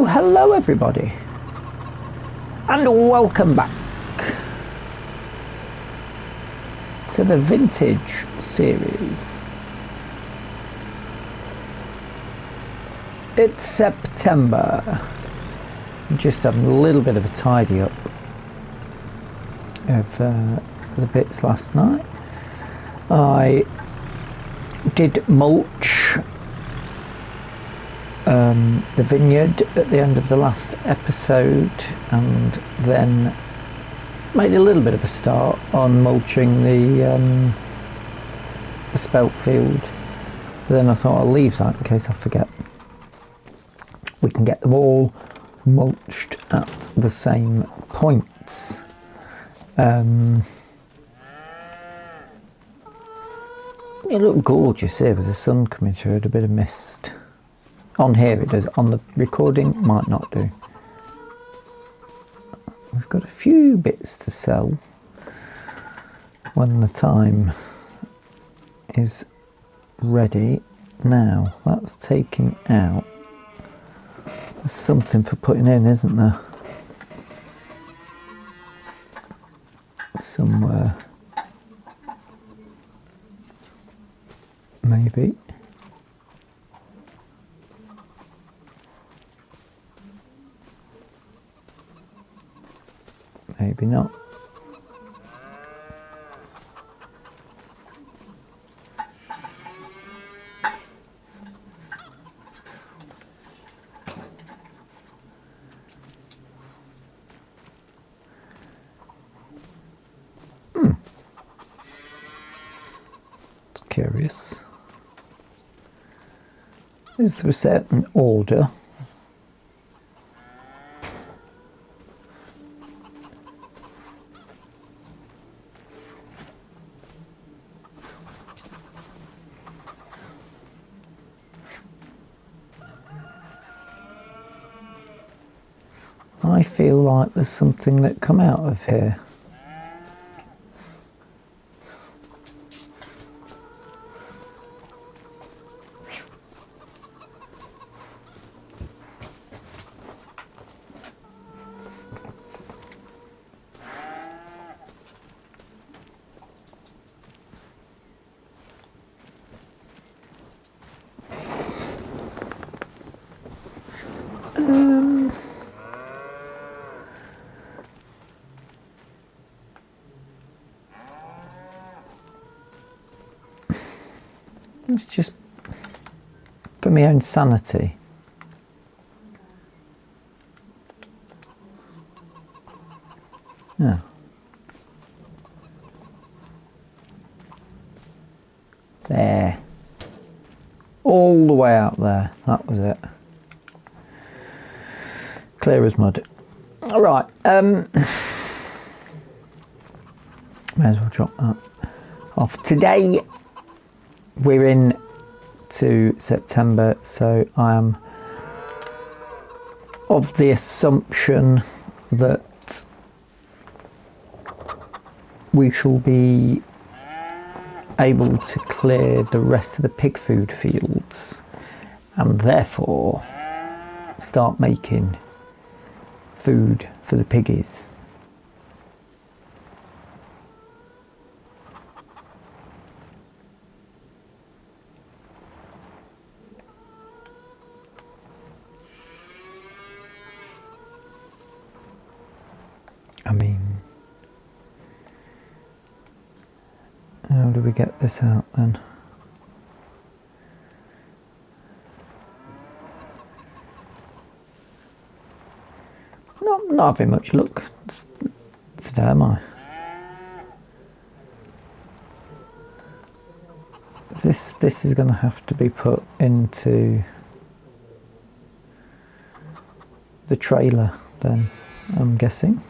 Hello everybody, and welcome back to the vintage series. It's September. Just having a little bit of a tidy up of the bits last night. I did mulch the vineyard at the end of the last episode, and then made a little bit of a start on mulching the spelt field. But then I thought I'll leave that in case I forget. We can get them all mulched at the same points. You look gorgeous here with the sun coming through, a bit of mist. On here it does, on the recording might not do. We've got a few bits to sell when the time is ready. Now that's taking out. There's something for putting in, isn't there? Somewhere. Maybe. Maybe not. It's curious. Is there a certain order? I feel like there's something that come out of here. It's just for my own sanity. Yeah. There. All the way out there. That was it. Clear as mud. Alright. May as well drop that off. Today we're in to September, so I am of the assumption that we shall be able to clear the rest of the pig food fields and therefore start making food for the piggies. I mean, how do we get this out then? Not having much luck today, am I? This is going to have to be put into the trailer then, I'm guessing.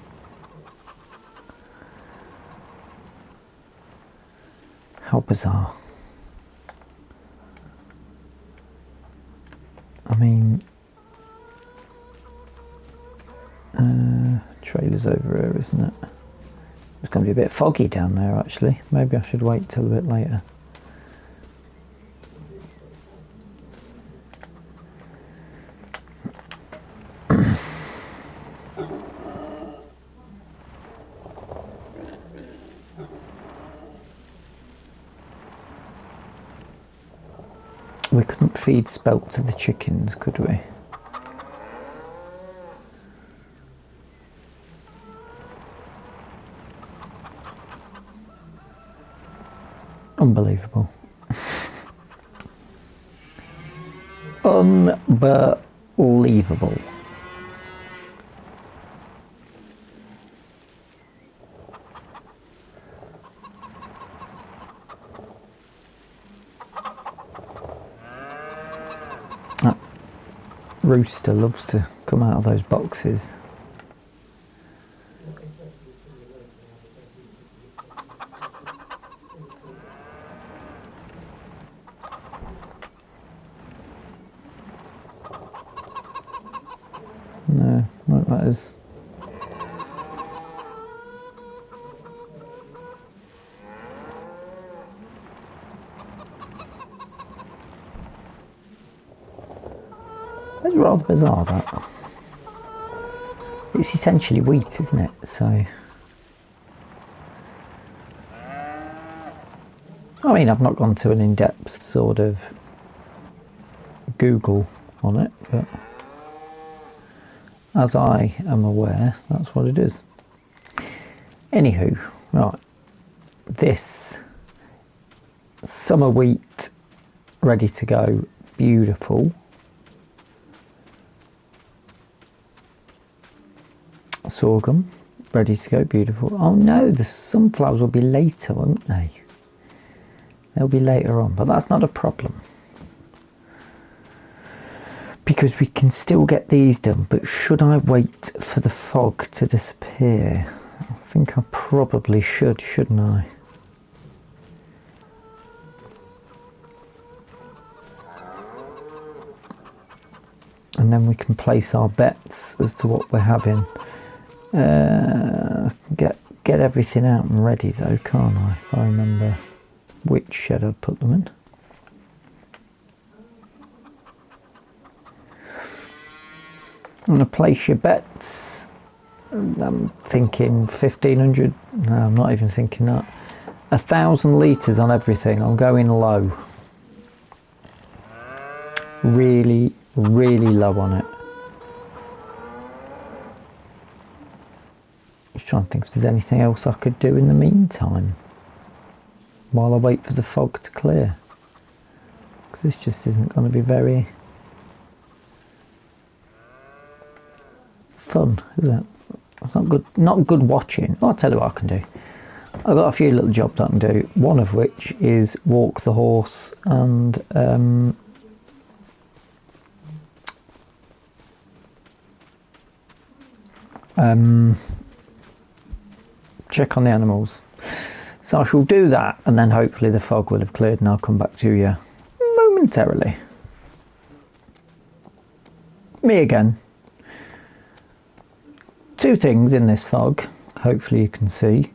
How bizarre. I mean, trailer's over here, isn't it? It's going to be a bit foggy down there actually. Maybe I should wait till a bit later. We couldn't feed spelt to the chickens, could we? Unbelievable. Unbelievable. That rooster loves to come out of those boxes. No, not that is. That's rather bizarre, that. It's essentially wheat, isn't it? So, I mean, I've not gone to an in-depth sort of Google on it, but as I am aware, that's what it is. Anywho, right, this summer wheat ready to go, beautiful. Sorghum ready to go, beautiful. Oh no, the sunflowers will be later, won't they? They'll be later on, but that's not a problem, because we can still get these done. But should I wait for the fog to disappear? I think I probably should, shouldn't I? And then we can place our bets as to what we're having. Get everything out and ready though, can't I? If I remember which shed I'd put them in. I'm going to place your bets. I'm thinking 1,500. No, I'm not even thinking that. 1,000 litres on everything. I'm going low. Really, really low on it. Just trying to think if there's anything else I could do in the meantime while I wait for the fog to clear. Because this just isn't going to be very fun, is it? It's not good watching. I'll tell you what I can do. I've got a few little jobs I can do, one of which is walk the horse and check on the animals. So I shall do that, and then hopefully the fog will have cleared and I'll come back to you momentarily. Me again. Two things in this fog, hopefully you can see.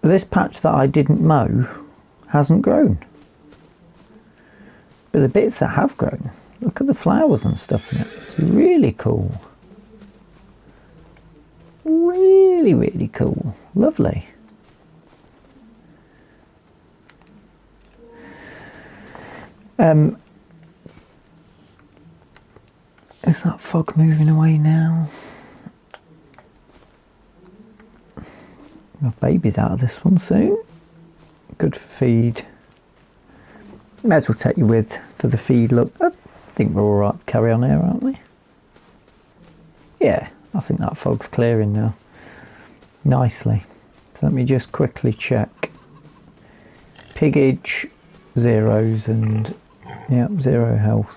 This patch that I didn't mow hasn't grown. But the bits that have grown, look at the flowers and stuff in it. It's really cool. Really, really cool. Lovely. fog moving away now. My baby's out of this one soon. Good for feed. May as well take you with for the feed look. I think we're alright to carry on here, aren't we? Yeah, I think that fog's clearing now. Nicely. So let me just quickly check. Piggage, zeros, and yep, 0 health.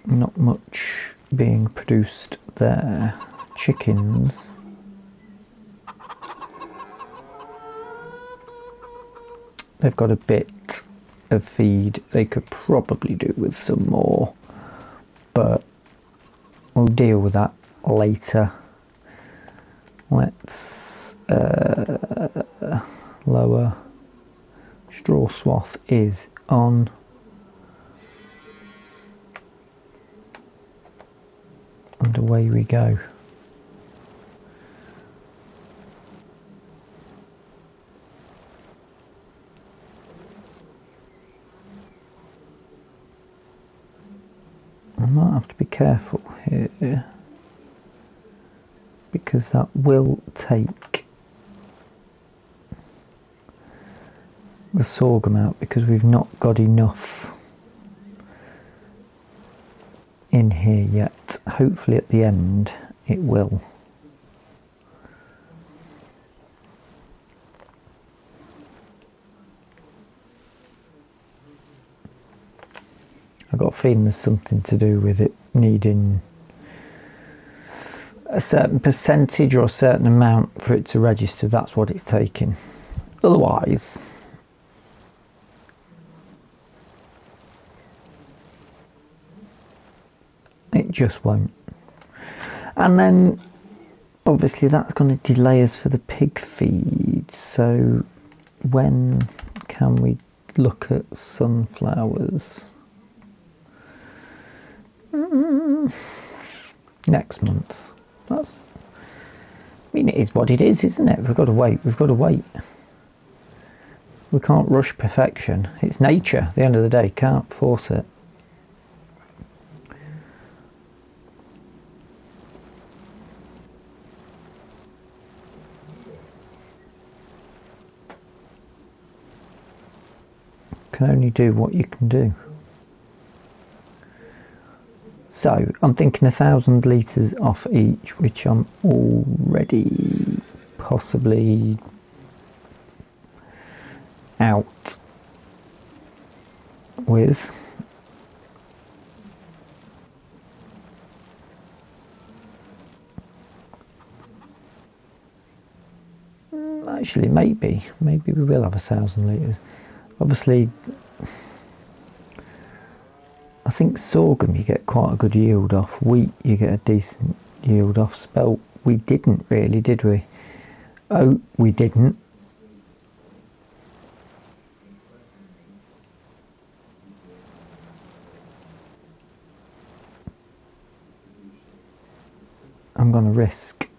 Not much being produced there. Chickens. They've got a bit of feed. They could probably do with some more, but we'll deal with that later. Let's lower. Straw swath is on. And away we go. I might have to be careful here because that will take the sorghum out because we've not got enough in here yet. Hopefully at the end it will. I've got a feeling there's something to do with it needing a certain percentage or a certain amount for it to register. That's what it's taking. Otherwise, it just won't. And then obviously that's going to delay us for the pig feed. So when can we look at sunflowers? Next month. That's, I mean, it is what it is, isn't it? We've got to wait. We've got to wait. We can't rush perfection. It's nature. At the end of the day, can't force it. Can only do what you can do. So I'm thinking 1,000 litres off each, which I'm already possibly out with. Actually, maybe we will have 1,000 litres. Obviously, I think sorghum you get quite a good yield off. Wheat you get a decent yield off. Spelt we didn't really, did we? Oat we didn't. I'm going to risk.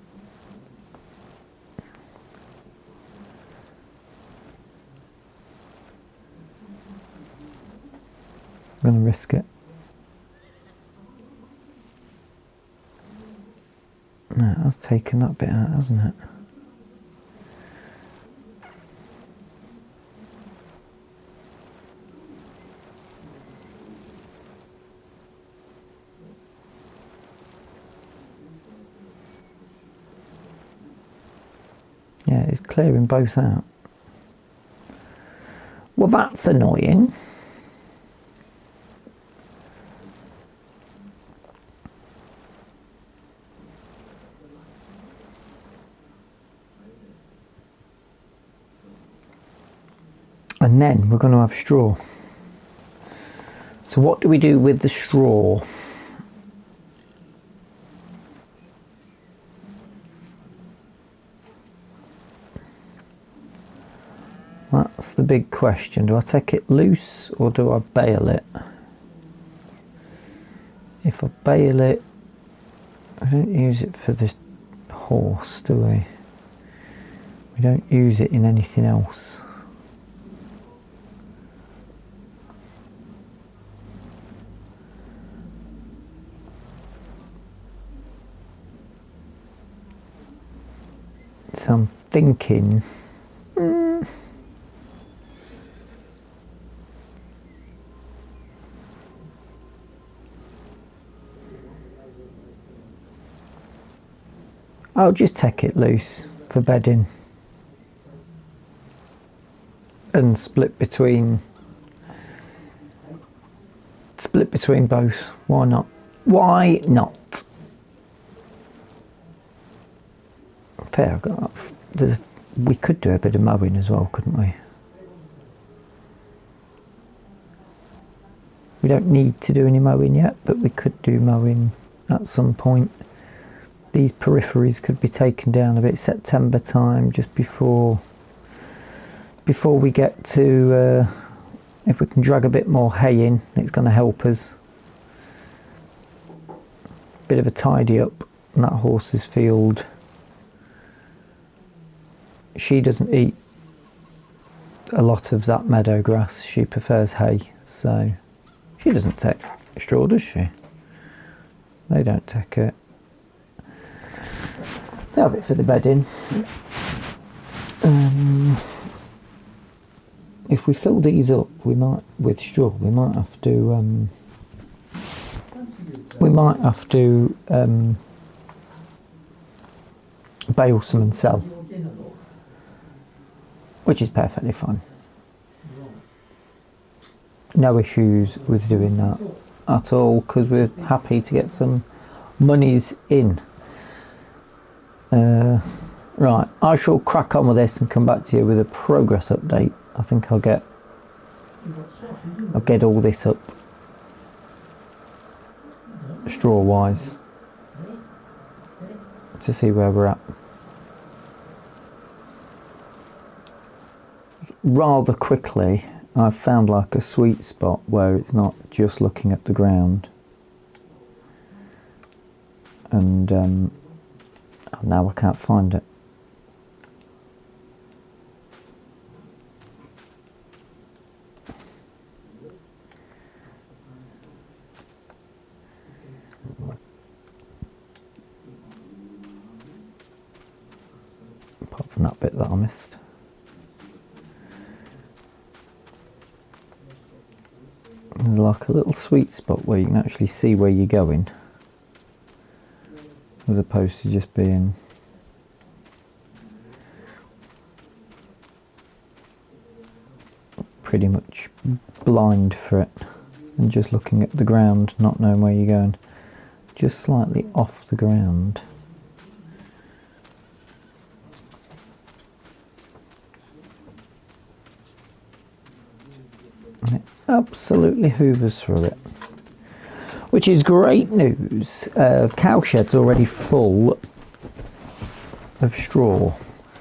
I'm going to risk it. No, that's taken that bit out, hasn't it? Yeah, it's clearing both out. Well, that's annoying. And then we're going to have straw. So what do we do with the straw? That's the big question. Do I take it loose or do I bale it? If I bale it, I don't use it for the horse, do we? We don't use it in anything else. So I'm thinking, I'll just take it loose for bedding and split between both. Why not? Why not? Fair enough. We could do a bit of mowing as well, couldn't we? We don't need to do any mowing yet, but we could do mowing at some point. These peripheries could be taken down a bit September time, just before we get to, if we can drag a bit more hay in, it's going to help us. Bit of a tidy up in that horse's field. She doesn't eat a lot of that meadow grass, she prefers hay, so she doesn't take straw, does she? They don't take it. They have it for the bedding. If we fill these up, we might with straw. We might have to. Bale some and sell, which is perfectly fine. No issues with doing that at all, because we're happy to get some monies in. Right, I shall crack on with this and come back to you with a progress update. I think I'll get all this up straw wise to see where we're at. Rather quickly I've found like a sweet spot where it's not just looking at the ground, and now I can't find it. Apart from that bit that I missed. There's like a little sweet spot where you can actually see where you're going, as opposed to just being pretty much blind for it and just looking at the ground, not knowing where you're going. Just slightly off the ground. And it absolutely hoovers through it, which is great news. Cowshed's already full of straw,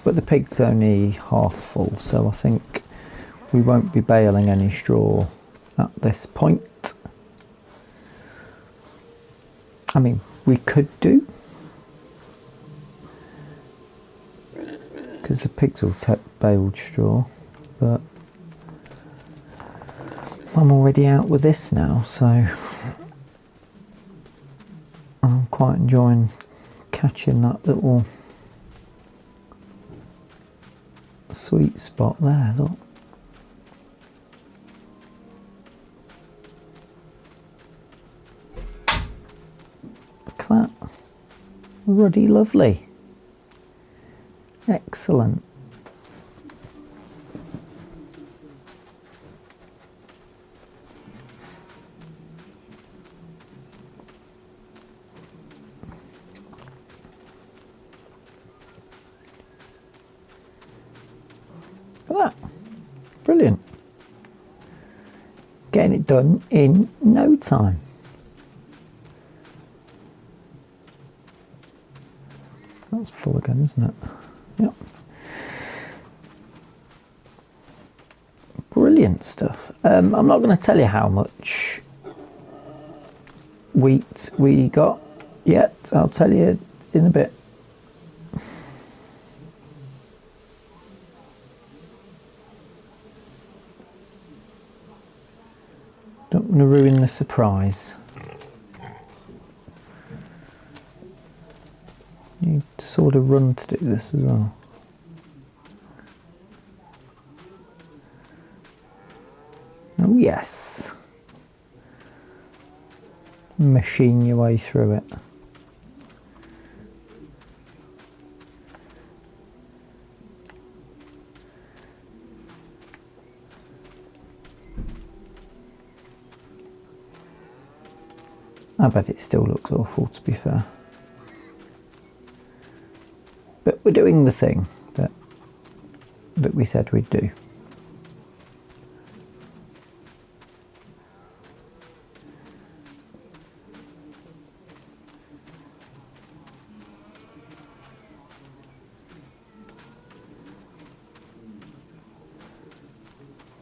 but the pig's only half full, so I think we won't be baling any straw at this point. I mean, we could do, because the pigs will take baled straw, but I'm already out with this now, so I'm quite enjoying catching that little sweet spot there, look. Look at that. Ruddy lovely. Excellent. Look at that. Brilliant. Getting it done in no time. That's full again, isn't it? Yep. Brilliant stuff. I'm not going to tell you how much wheat we got yet. I'll tell you in a bit. Don't want to ruin the surprise. You sort of run to do this as well. Yes. Machine your way through it. I bet it still looks awful, to be fair. But we're doing the thing that we said we'd do.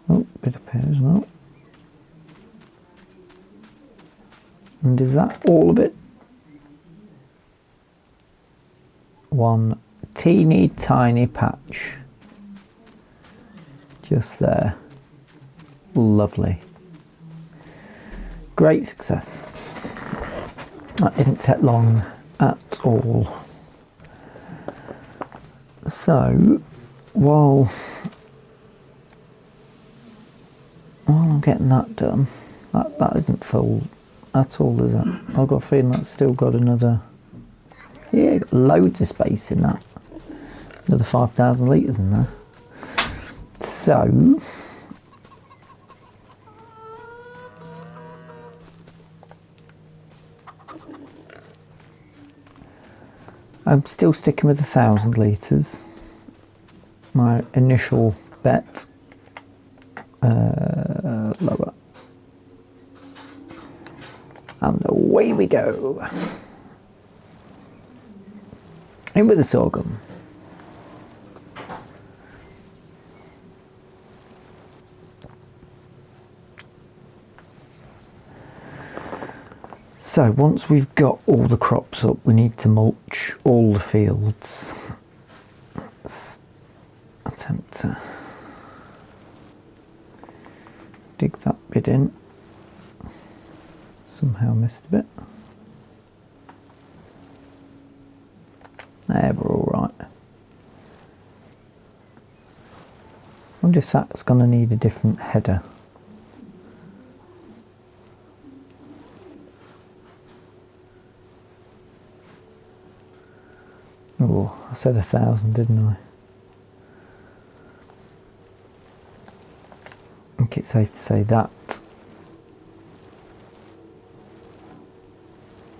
Oh, bit of pear as well. And is that all of it? One teeny tiny patch. Just there. Lovely. Great success. That didn't take long at all. So, while I'm getting that done, that isn't full at all, is it? I've got a feeling that's still got another, yeah, got loads of space in that. Another 5,000 litres in there. So, I'm still sticking with 1,000 litres. My initial bet. Lower. And away we go. In with the sorghum. So once we've got all the crops up, we need to mulch all the fields. Let's attempt to dig that bit in. Somehow missed a bit. There, we're all right. I wonder if that's going to need a different header. Oh, I said 1,000, didn't I? I think it's safe to say that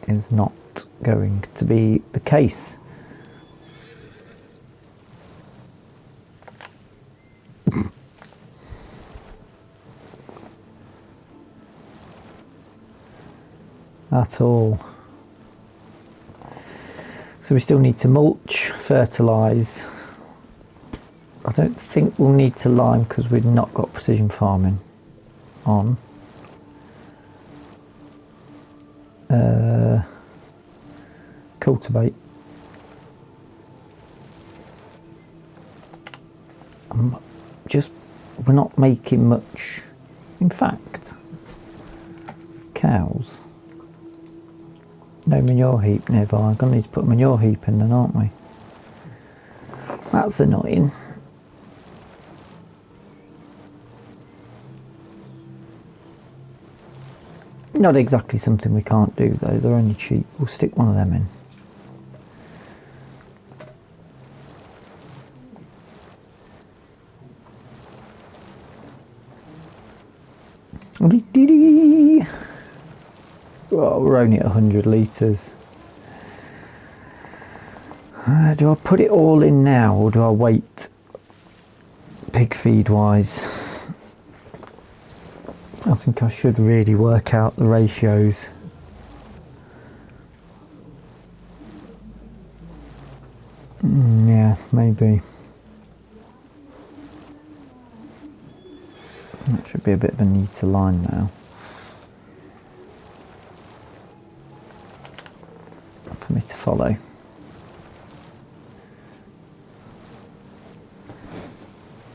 is not going to be the case. At all. So we still need to mulch, fertilise. I don't think we'll need to lime because we've not got precision farming on. Cultivate. We're not making much. In fact, cows. No manure heap nearby. I'm going to need to put a manure heap in then, aren't we? That's annoying. Not exactly something we can't do though, they're only cheap. We'll stick one of them in. Oh, we're only at 100 litres. Do I put it all in now or do I wait pig feed wise? I think I should really work out the ratios. Yeah, maybe. That should be a bit of a neater line now. For me to follow.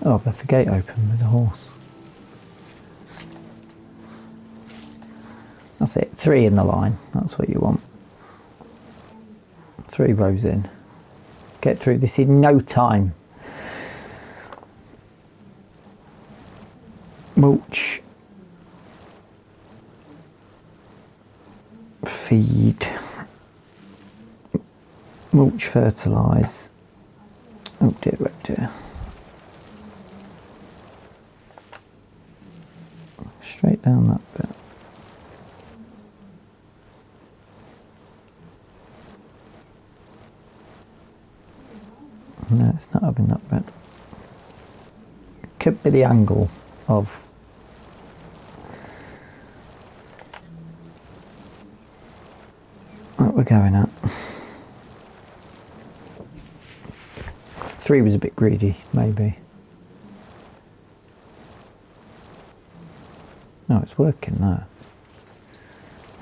Oh, I've left the gate open with the horse. That's it, 3 in the line, that's what you want. 3 rows in. Get through this in no time. Mulch feed, mulch, fertilise. Oh dear, oh dear. Straight down that bit. No, it's not having that bit. Could be the angle of what we're going at. 3 was a bit greedy, maybe. No, it's working now.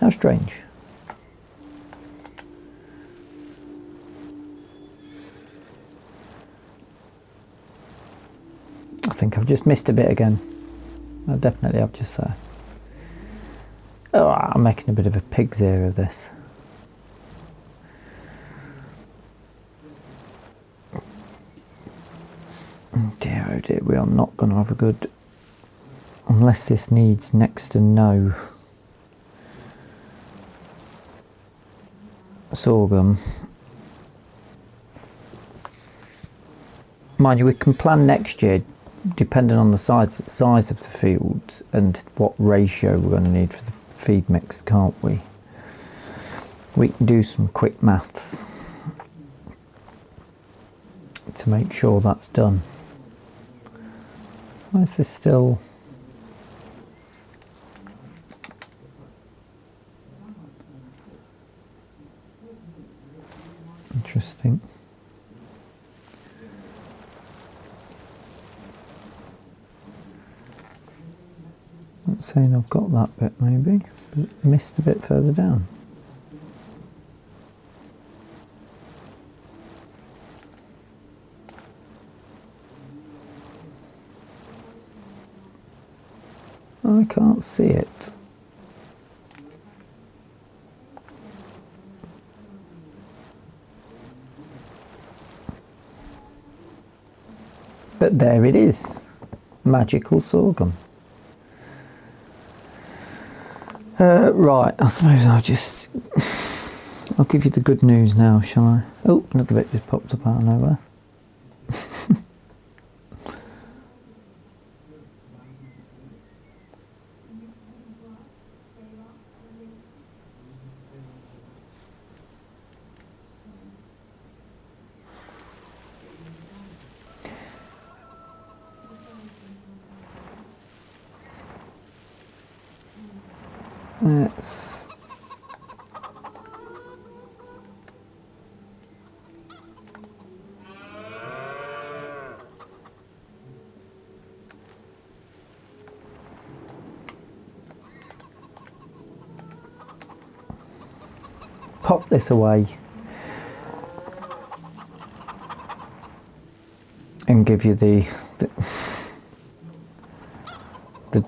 How strange. I think I've just missed a bit again. I definitely have just there. Oh, I'm making a bit of a pig's ear of this. Oh dear, we are not going to have a good... Unless this needs next to no sorghum. Mind you, we can plan next year depending on the size of the fields and what ratio we're going to need for the feed mix, can't we? We can do some quick maths to make sure that's done. Why is this still... Interesting. Not saying I've got that bit maybe, but missed a bit further down. I can't see it. But there it is, magical sorghum. Right, I suppose I'll give you the good news now, shall I? Oh, another bit just popped up out of nowhere. Let's pop this away and give you the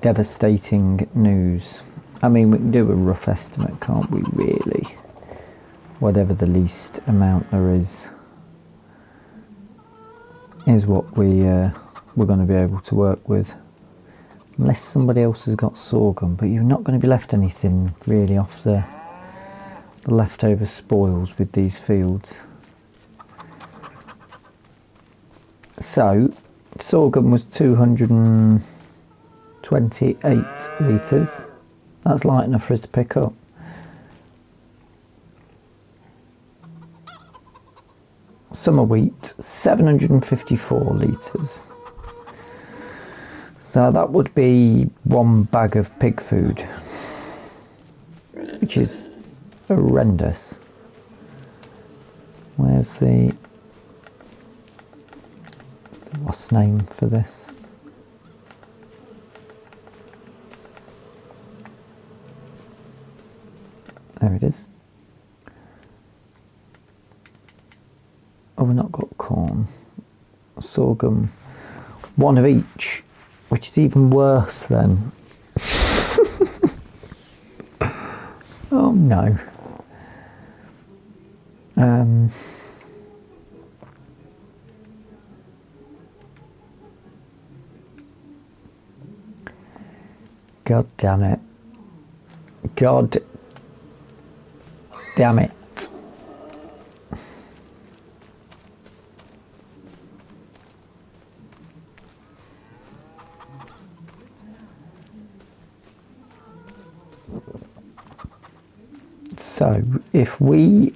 devastating news. I mean, we can do a rough estimate, can't we, really? Whatever the least amount there is what we're going to be able to work with. Unless somebody else has got sorghum, but you're not going to be left anything really off the leftover spoils with these fields. So, sorghum was 228 litres. That's light enough for us to pick up. Summer wheat, 754 litres. So that would be 1 bag of pig food, which is horrendous. Where's the what's name for this? There it is. Oh, we've not got corn. Sorghum, 1 of each, which is even worse then. Oh no. God damn it. God Damn it. So if we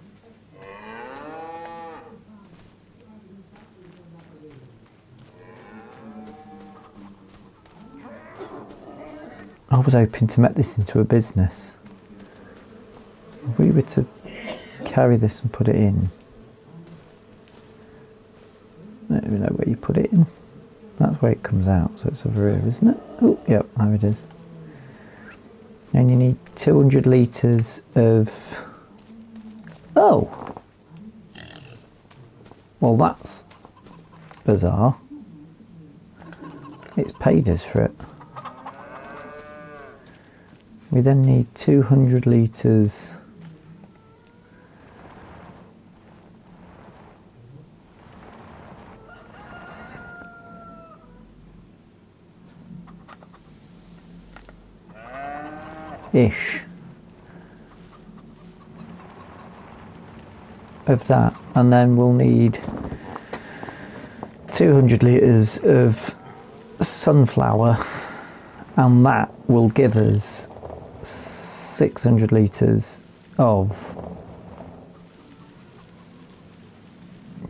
I was hoping to make this into a business. If we were to carry this and put it in, I don't even know where you put it in. That's where it comes out, so it's over here, isn't it? Oh, yep, there it is. And you need 200 litres of... Oh! Well, that's bizarre. It's paid us for it. We then need 200 litres ish of that, and then we'll need 200 litres of sunflower, and that will give us 600 litres of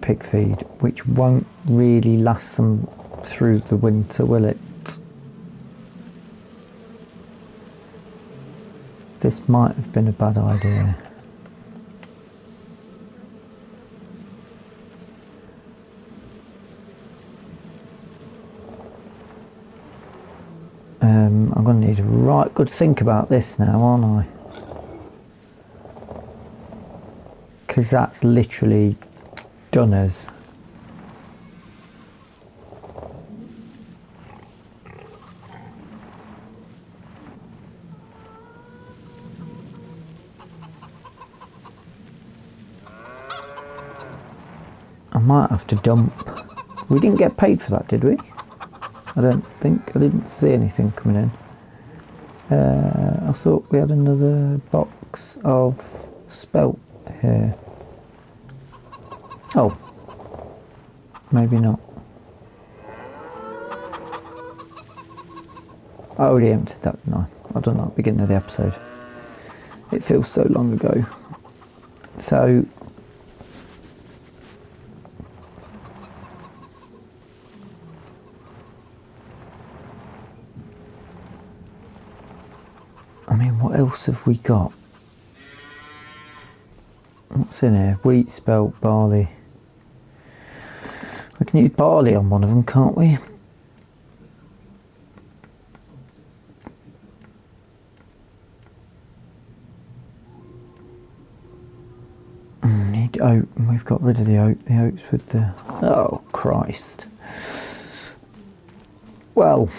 pig feed, which won't really last them through the winter, will it? This might have been a bad idea. I'm going to need a right good think about this now, aren't I? Because that's literally done us. I might have to dump. We didn't get paid for that, did we? I don't think. I didn't see anything coming in. I thought we had another box of spelt here. Oh, maybe not. I already emptied that, didn't I? I've done that at the beginning of the episode. It feels so long ago. So I mean, what else have we got? What's in here? Wheat, spelt, barley. We can use barley on one of them, can't we? Need oat, and we've got rid of the oat. The oats with the... Oh, Christ. Well...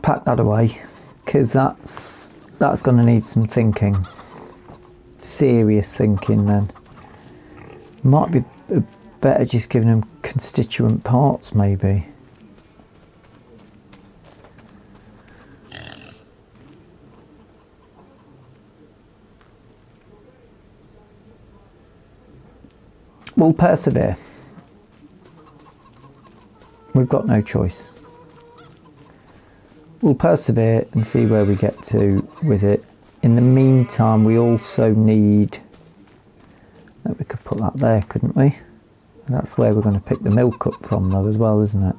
pack that away, because that's going to need some thinking, serious thinking. Then might be better just giving them constituent parts, maybe. We'll persevere. We've got no choice. We'll persevere and see where we get to with it. In the meantime, we also need... we could put that there, couldn't we? That's where we're going to pick the milk up from, though, as well, isn't it?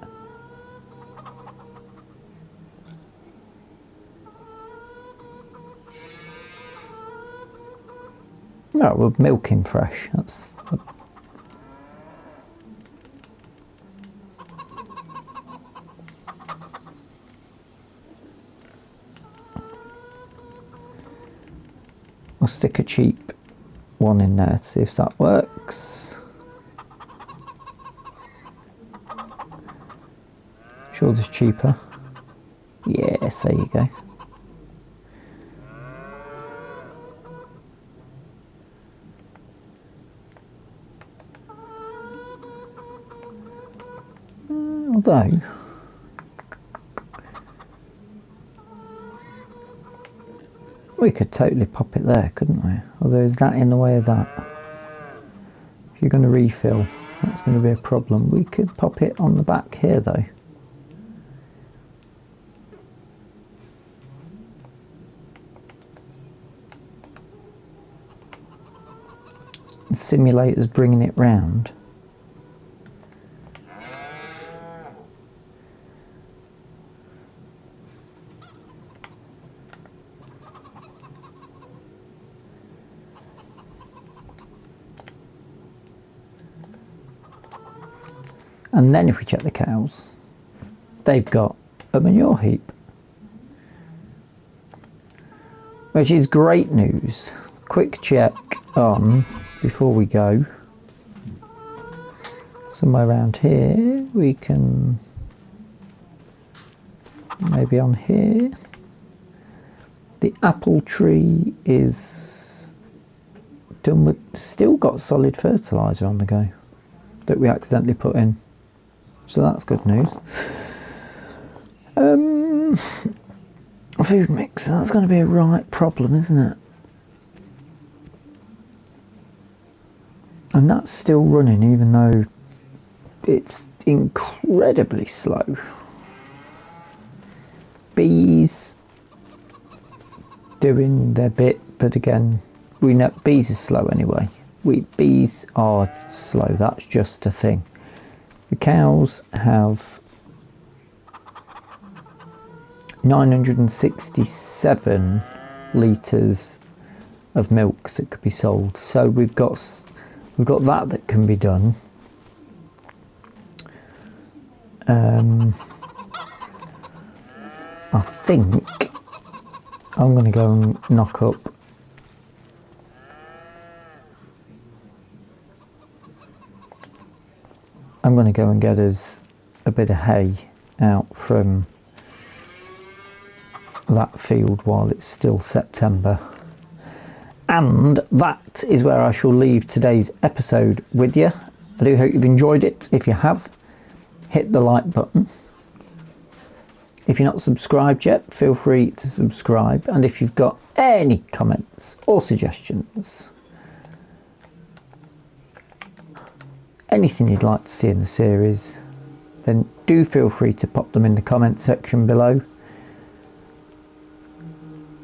No, we're milking fresh. That's... I'll stick a cheap one in there to see if that works. Sure, there's cheaper. Yes, there you go. I'll Although, we could totally pop it there, couldn't we? Although, is that in the way of that? If you're going to refill, that's going to be a problem. We could pop it on the back here, though. The simulator's bringing it round. And then if we check the cows, they've got a manure heap, which is great news. Quick check on, before we go, somewhere around here, we can, maybe on here, the apple tree is done with, still got solid fertiliser on the go that we accidentally put in. So that's good news. Food mix, that's going to be a right problem, isn't it? And that's still running, even though it's incredibly slow. Bees doing their bit, but again, we know bees are slow anyway. Bees are slow, that's just a thing. The cows have 967 litres of milk that could be sold. So we've got that can be done. I think I'm going to go and knock up I'm going to go and get us a bit of hay out from that field while it's still September. And that is where I shall leave today's episode with you. I do hope you've enjoyed it. If you have, hit the like button. If you're not subscribed yet, feel free to subscribe. And if you've got any comments or suggestions, anything you'd like to see in the series, then do feel free to pop them in the comment section below.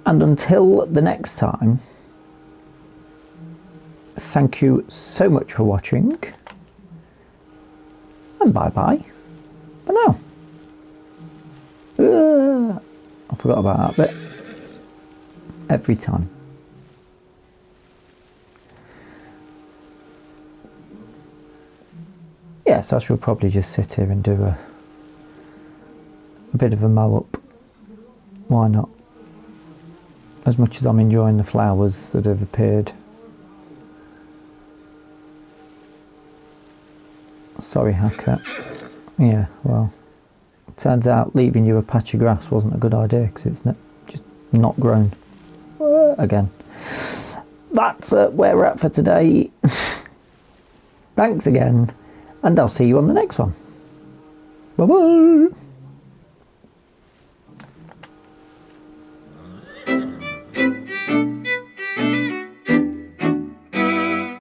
And until the next time, thank you so much for watching, and bye bye for now. I forgot about that bit every time. Yes, I shall probably just sit here and do a bit of a mow up. Why not? As much as I'm enjoying the flowers that have appeared. Sorry, Hacker. Yeah, well, it turns out leaving you a patch of grass wasn't a good idea because it's just not grown. Again. That's where we're at for today. Thanks again. And I'll see you on the next one. Bye bye.